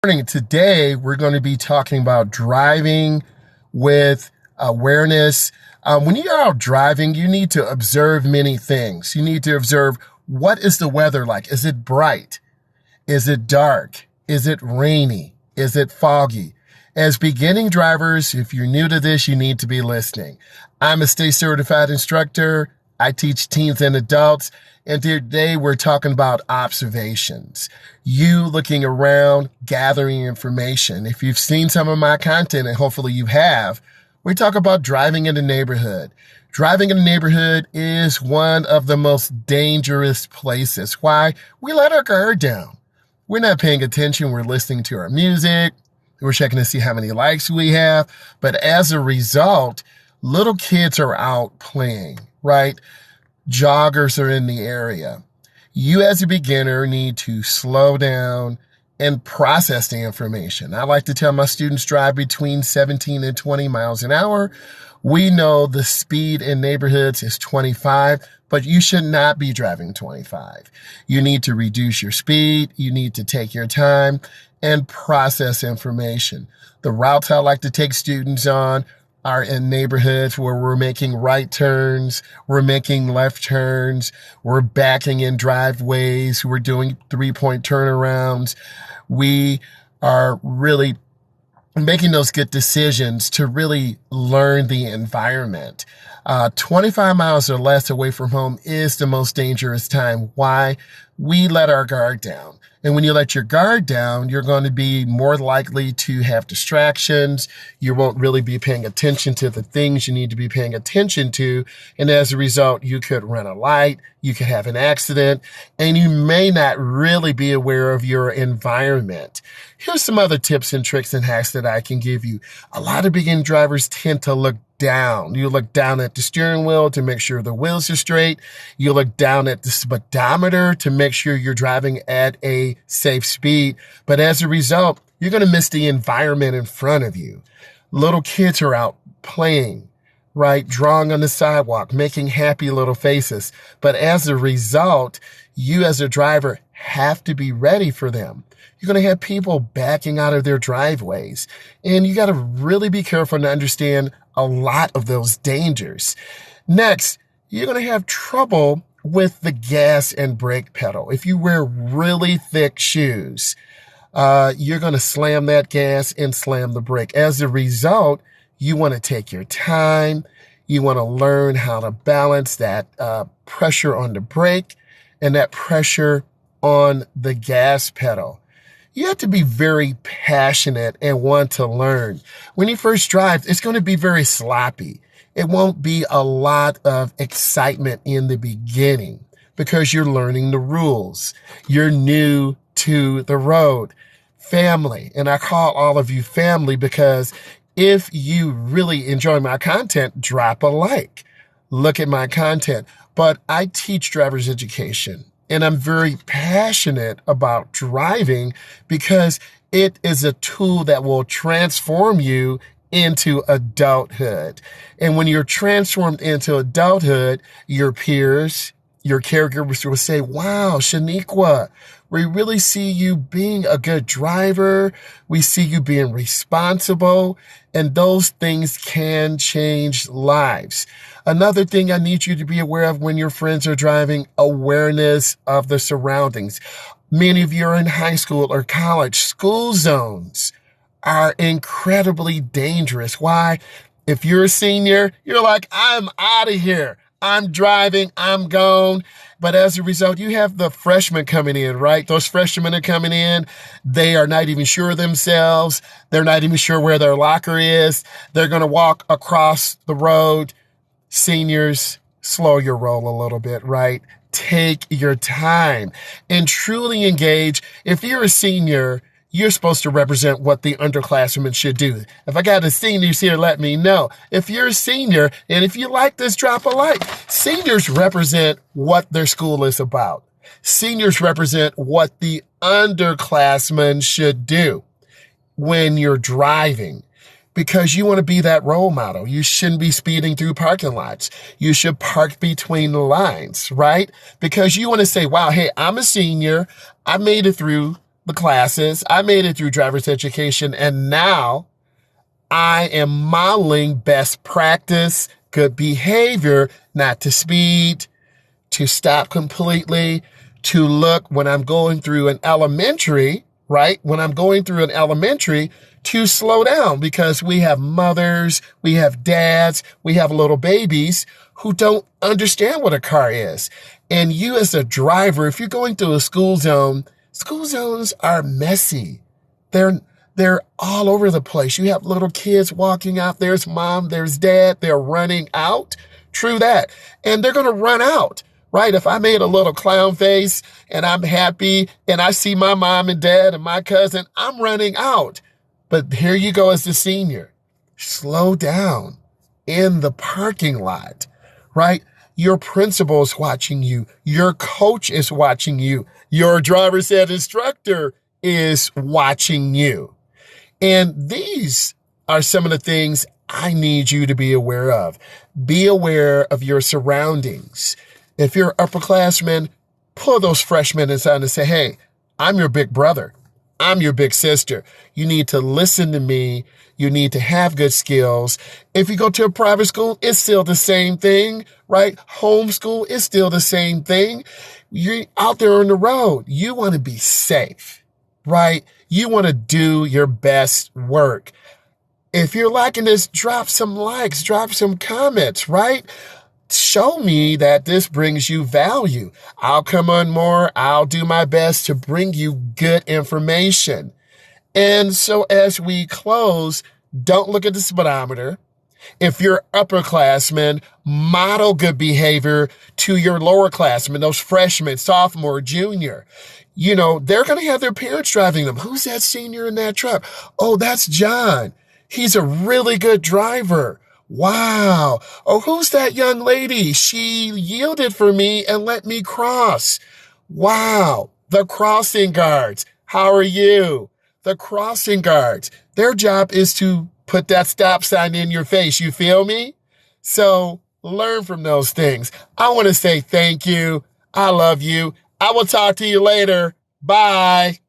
Morning. Today, we're going to be talking about driving with awareness. When you're out driving, you need to observe many things. You need to observe, what is the weather like? Is it bright? Is it dark? Is it rainy? Is it foggy? As beginning drivers, if you're new to this, you need to be listening. I'm a state certified instructor. I teach teens and adults. And today we're talking about observations. You looking around, gathering information. If you've seen some of my content, and hopefully you have, we talk about driving in the neighborhood. Driving in the neighborhood is one of the most dangerous places. Why? We let our guard down. We're not paying attention. We're listening to our music. We're checking to see how many likes we have. But as a result, little kids are out playing, right? Joggers are in the area. You as a beginner need to slow down and process the information. I like to tell my students drive between 17 and 20 miles an hour. We know the speed in neighborhoods is 25, but you should not be driving 25. You need to reduce your speed. You need to take your time and process information. The routes I like to take students on are in neighborhoods where we're making right turns, we're making left turns, we're backing in driveways, we're doing 3-point turnarounds. We are really making those good decisions to really learn the environment. 25 miles or less away from home is the most dangerous time. Why? We let our guard down. And when you let your guard down, you're going to be more likely to have distractions. You won't really be paying attention to the things you need to be paying attention to. And as a result, you could run a light, you could have an accident, and you may not really be aware of your environment. Here's some other tips and tricks and hacks that I can give you. A lot of beginning drivers tend to look down. You look down at the steering wheel to make sure the wheels are straight. You look down at the speedometer to make sure you're driving at a safe speed. But as a result, you're going to miss the environment in front of you. Little kids are out playing, right? Drawing on the sidewalk, making happy little faces. But as a result, you as a driver have to be ready for them. You're going to have people backing out of their driveways. And you got to really be careful to understand a lot of those dangers. Next, you're going to have trouble with the gas and brake pedal. If you wear really thick shoes, you're going to slam that gas and slam the brake. As a result, you want to take your time. You want to learn how to balance that pressure on the brake and that pressure on the gas pedal. You have to be very passionate and want to learn. When you first drive, it's going to be very sloppy. It won't be a lot of excitement in the beginning because you're learning the rules. You're new to the road. Family, and I call all of you family because if you really enjoy my content, drop a like. Look at my content. But I teach driver's education. And I'm very passionate about driving because it is a tool that will transform you into adulthood. And when you're transformed into adulthood, your peers, your caregivers will say, wow, Shaniqua, we really see you being a good driver. We see you being responsible. And those things can change lives. Another thing I need you to be aware of when your friends are driving, awareness of the surroundings. Many of you are in high school or college. School zones are incredibly dangerous. Why? If you're a senior, you're like, I'm out of here. I'm driving, I'm gone. But as a result, you have the freshmen coming in, right? Those freshmen are coming in. They are not even sure of themselves. They're not even sure where their locker is. They're going to walk across the road. Seniors, slow your roll a little bit, right? Take your time and truly engage. If you're a senior, you're supposed to represent what the underclassmen should do. If I got a seniors here, let me know. If you're a senior, and if you like this, drop a like. Seniors represent what their school is about. Seniors represent what the underclassmen should do when you're driving. Because you want to be that role model. You shouldn't be speeding through parking lots. You should park between the lines, right? Because you want to say, wow, hey, I'm a senior. I made it through the classes. I made it through driver's education, and now I am modeling best practice, good behavior, not to speed, to stop completely, to look when I'm going through an elementary, right? When I'm going through an elementary, to slow down, because we have mothers, we have dads, we have little babies who don't understand what a car is. And you as a driver, if you're going through a school zone, school zones are messy. They're all over the place. You have little kids walking out. There's mom, there's dad. They're running out. True that. And they're going to run out, right? If I made a little clown face and I'm happy and I see my mom and dad and my cousin, I'm running out. But here you go as the senior. Slow down in the parking lot, right? Your principal is watching you. Your coach is watching you. Your driver's ed instructor is watching you. And these are some of the things I need you to be aware of. Be aware of your surroundings. If you're upperclassmen, pull those freshmen aside and say, hey, I'm your big brother. I'm your big sister. You need to listen to me. You need to have good skills. If you go to a private school, it's still the same thing, right? Homeschool is still the same thing. You're out there on the road. You want to be safe, right? You want to do your best work. If you're liking this, drop some likes, drop some comments, right? Show me that this brings you value. I'll come on more. I'll do my best to bring you good information. And so as we close, don't look at the speedometer. If you're upperclassmen, model good behavior to your lowerclassmen, those freshmen, sophomore, junior. You know, they're going to have their parents driving them. Who's that senior in that truck? Oh, that's John. He's a really good driver. Wow. Oh, who's that young lady? She yielded for me and let me cross. Wow. The crossing guards. How are you? The crossing guards. Their job is to put that stop sign in your face. You feel me? So learn from those things. I want to say thank you. I love you. I will talk to you later. Bye.